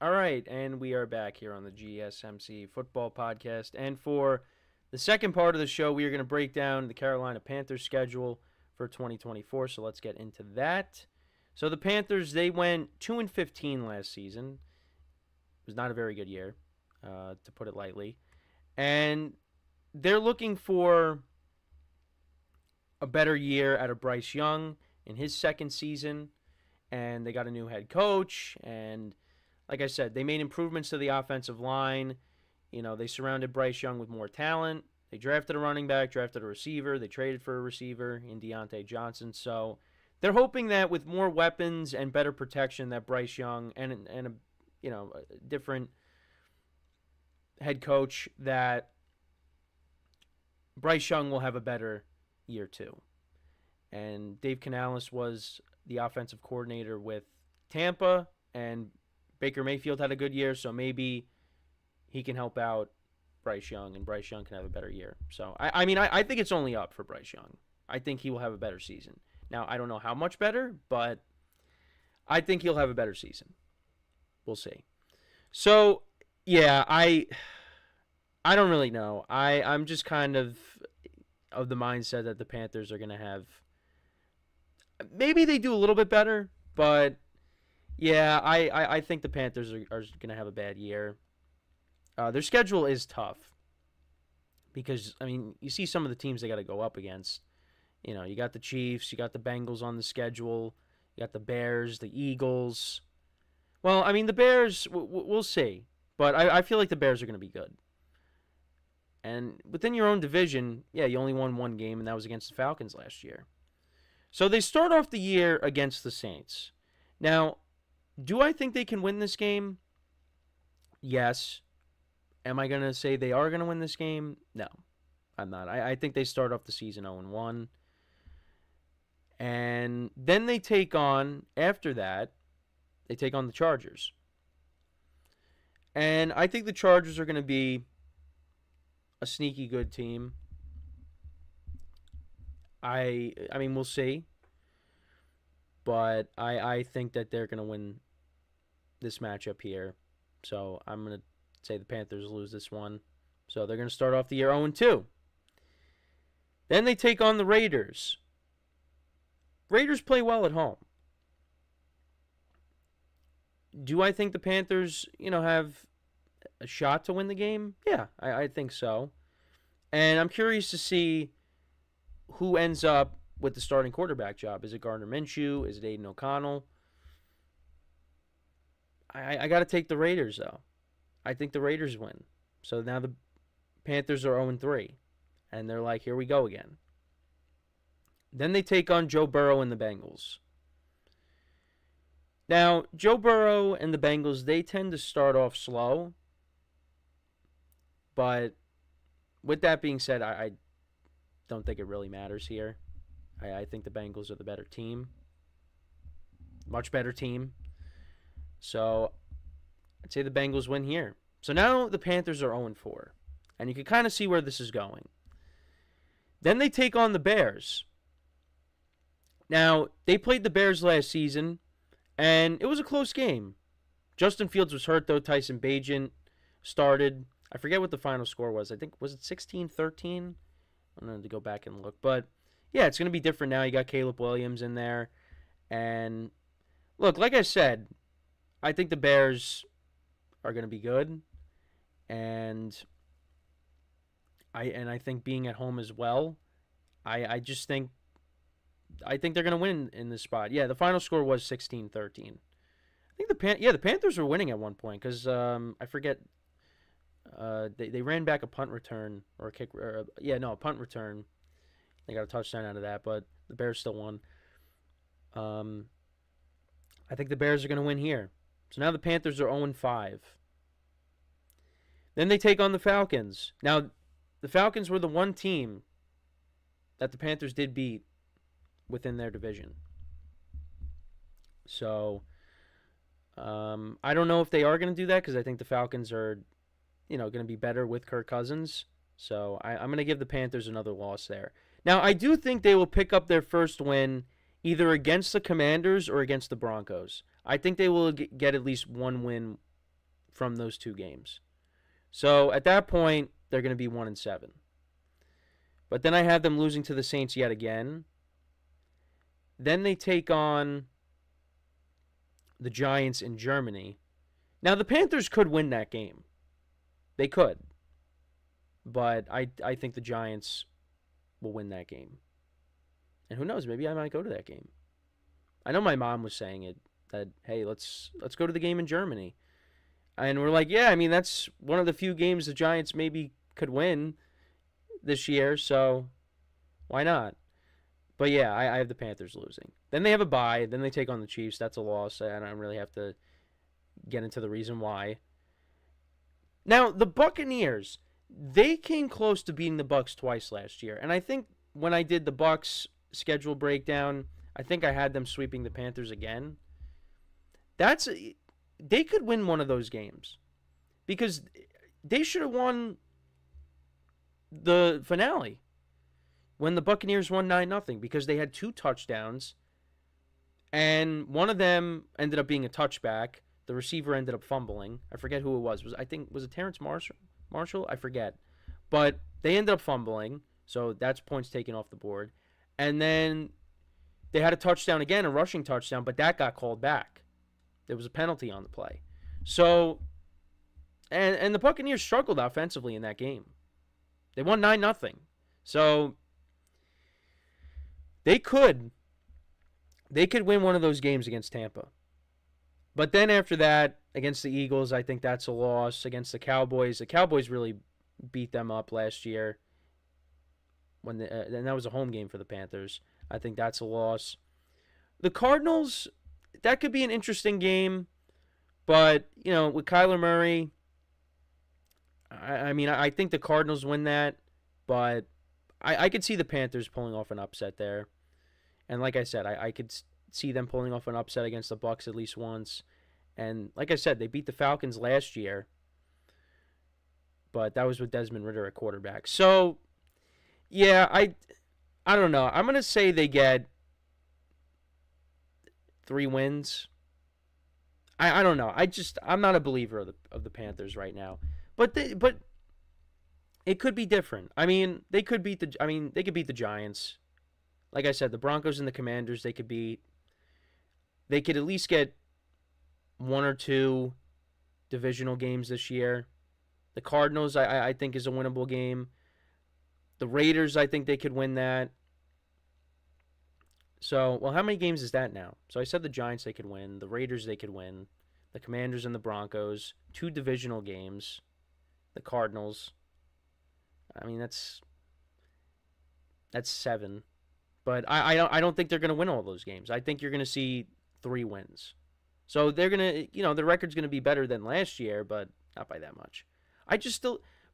All right, and we are back here on the GSMC Football Podcast. And for the second part of the show, we are going to break down the Carolina Panthers schedule for 2024. So let's get into that. So the Panthers, they went 2-15 last season. It was not a very good year, to put it lightly. And they're looking for a better year out of Bryce Young in his second season. And they got a new head coach. And like I said, they made improvements to the offensive line. You know, they surrounded Bryce Young with more talent. They drafted a running back, drafted a receiver. They traded for a receiver in Deontay Johnson. So they're hoping that with more weapons and better protection that Bryce Young and a different head coach, that Bryce Young will have a better year too. And Dave Canales was the offensive coordinator with Tampa, and Baker Mayfield had a good year, so maybe he can help out Bryce Young, and Bryce Young can have a better year. So, I think it's only up for Bryce Young. I think he will have a better season. Now, I don't know how much better, but I think he'll have a better season. We'll see. So, yeah, I don't really know. I'm just kind of the mindset that the Panthers are going to have. Maybe they do a little bit better, but yeah, I think the Panthers are going to have a bad year. Their schedule is tough because, I mean, you see some of the teams they got to go up against. You know, you got the Chiefs, you got the Bengals on the schedule, you got the Bears, the Eagles. Well, I mean, the Bears, we'll see. But I feel like the Bears are going to be good. And within your own division, yeah, you only won one game, and that was against the Falcons last year. So they start off the year against the Saints. Now, do I think they can win this game? Yes. Am I going to say they are going to win this game? No, I'm not. I think they start off the season 0-1. And then they take on, after that, they take on the Chargers. And I think the Chargers are going to be a sneaky good team. I mean, we'll see. But I think that they're going to win this matchup here. So I'm going to say the Panthers lose this one. So they're going to start off the year 0-2. Then they take on the Raiders. Raiders play well at home. Do I think the Panthers, have a shot to win the game? Yeah, I think so. And I'm curious to see who ends up with the starting quarterback job. Is it Gardner Minshew? Is it Aiden O'Connell? I got to take the Raiders, though. I think the Raiders win. So now the Panthers are 0-3. And they're like, here we go again. Then they take on Joe Burrow and the Bengals. Now, Joe Burrow and the Bengals, they tend to start off slow. But with that being said, I don't think it really matters here. I think the Bengals are the better team. Much better team. So I'd say the Bengals win here. So now the Panthers are 0-4. And you can kind of see where this is going. Then they take on the Bears. Now, they played the Bears last season, and it was a close game. Justin Fields was hurt, though. Tyson Bagent started. I forget what the final score was. I think, was it 16-13? I'm going to go back and look. But, yeah, it's going to be different now. You got Caleb Williams in there. And, look, like I said, I think the Bears are going to be good. And I think being at home as well, I just think they're going to win in this spot. Yeah, the final score was 16-13. I think the Panthers were winning at one point because I forget. They ran back a punt return or a kick. A punt return. They got a touchdown out of that, but the Bears still won. I think the Bears are going to win here. So now the Panthers are 0-5. Then they take on the Falcons. Now, the Falcons were the one team that the Panthers did beat within their division. So, I don't know if they are going to do that because I think the Falcons are, going to be better with Kirk Cousins. So, I'm going to give the Panthers another loss there. Now, I do think they will pick up their first win either against the Commanders or against the Broncos. I think they will get at least one win from those 2 games. So at that point, they're going to be 1-7. But then I have them losing to the Saints yet again. Then they take on the Giants in Germany. Now, the Panthers could win that game. They could. But I think the Giants will win that game. And who knows, maybe I might go to that game. I know my mom was saying it, that, hey, let's go to the game in Germany. And we're like, yeah, I mean, that's one of the few games the Giants maybe could win this year, so why not? But yeah, I have the Panthers losing. Then they have a bye. Then they take on the Chiefs. That's a loss. I don't really have to get into the reason why. Now, the Buccaneers, they came close to beating the Bucs twice last year. And I think when I did the Bucs schedule breakdown, I think I had them sweeping the Panthers again. They could win one of those games because they should have won the finale when the Buccaneers won 9-0 because they had 2 touchdowns and one of them ended up being a touchback. The receiver ended up fumbling. I forget who it was. Was it Terrence Marshall? I forget. But they ended up fumbling, so that's points taken off the board. And then they had a touchdown again, a rushing touchdown, but that got called back. There was a penalty on the play. So, and the Buccaneers struggled offensively in that game. They won 9-0. So, they could win one of those games against Tampa. But then after that, against the Eagles, I think that's a loss. Against the Cowboys really beat them up last year. And that was a home game for the Panthers. I think that's a loss. The Cardinals, that could be an interesting game. But, with Kyler Murray, I think the Cardinals win that. But I could see the Panthers pulling off an upset there. And like I said, I could see them pulling off an upset against the Bucs at least once. And like I said, they beat the Falcons last year. But that was with Desmond Ridder at quarterback. So, yeah, I don't know. I'm going to say they get 3 wins. I don't know. I'm not a believer of the Panthers right now. But it could be different. I mean, they could beat the Giants. Like I said, the Broncos and the Commanders they could beat. They could at least get 1 or 2 divisional games this year. The Cardinals I think is a winnable game. The Raiders, I think they could win that. So, well, how many games is that now? So I said the Giants they could win. The Raiders they could win. The Commanders and the Broncos. 2 divisional games. The Cardinals. I mean, that's 7. But I don't think they're going to win all those games. I think you're going to see 3 wins. So they're going to, the record's going to be better than last year, but not by that much.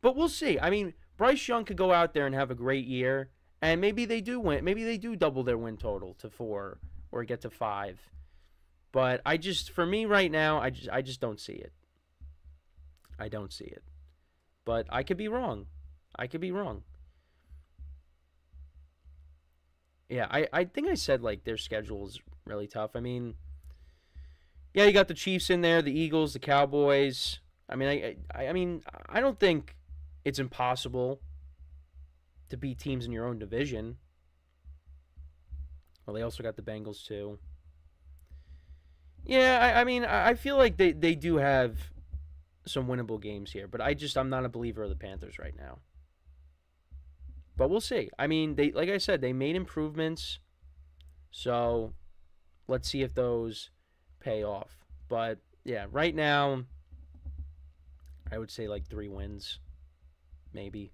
But we'll see. I mean, Bryce Young could go out there and have a great year, and maybe they do win. Maybe they do double their win total to 4 or get to 5. But for me right now, I just don't see it. I don't see it. But I could be wrong. Yeah, I think I said, their schedule is really tough. I mean, yeah, you got the Chiefs in there, the Eagles, the Cowboys. I mean, I don't think it's impossible to beat teams in your own division. Well, they also got the Bengals, too. Yeah, I mean, I feel like they do have some winnable games here, but I'm not a believer of the Panthers right now. But we'll see. I mean, like I said, they made improvements. So let's see if those pay off. But yeah, right now, I would say 3 wins, maybe.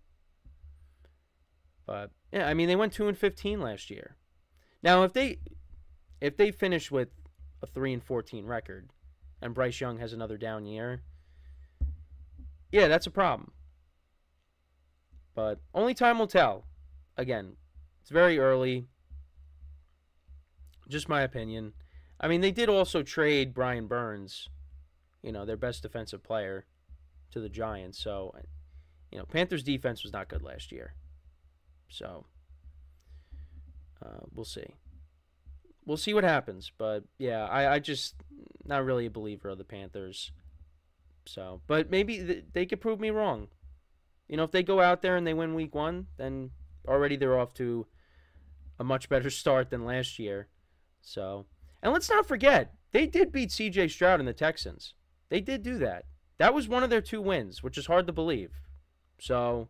But yeah, I mean, they went 2-15 last year. Now, if they finish with a 3-14 record, and Bryce Young has another down year, yeah, that's a problem. But only time will tell. Again, it's very early. Just my opinion. I mean, they did also trade Brian Burns, their best defensive player, to the Giants. So, Panthers defense was not good last year. So, we'll see. We'll see what happens. But, yeah, I just not really a believer of the Panthers. So, but maybe they could prove me wrong. If they go out there and they win week 1, then already they're off to a much better start than last year. So, and let's not forget, they did beat C.J. Stroud and the Texans. They did do that. That was one of their 2 wins, which is hard to believe. So,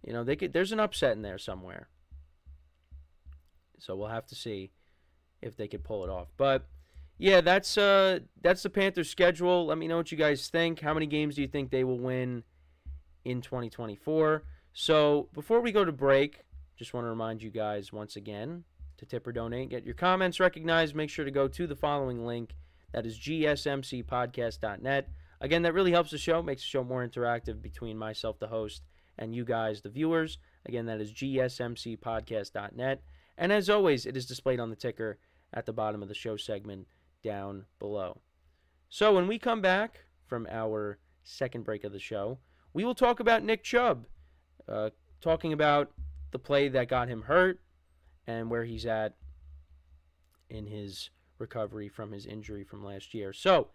there's an upset in there somewhere. So we'll have to see if they could pull it off. But yeah, that's the Panthers' schedule. Let me know what you guys think. How many games do you think they will win in 2024? So before we go to break, just want to remind you guys once again to tip or donate. Get your comments recognized. Make sure to go to the following link. That is GSMCPodcast.net. Again, that really helps the show, makes the show more interactive between myself, the host, and you guys, the viewers. Again, that is GSMCPodcast.net. And as always, it is displayed on the ticker at the bottom of the show segment down below. So when we come back from our second break of the show, we will talk about Nick Chubb, talking about the play that got him hurt and where he's at in his recovery from his injury from last year. So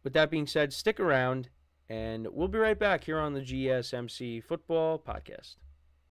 with that being said, stick around, and we'll be right back here on the GSMC Football Podcast.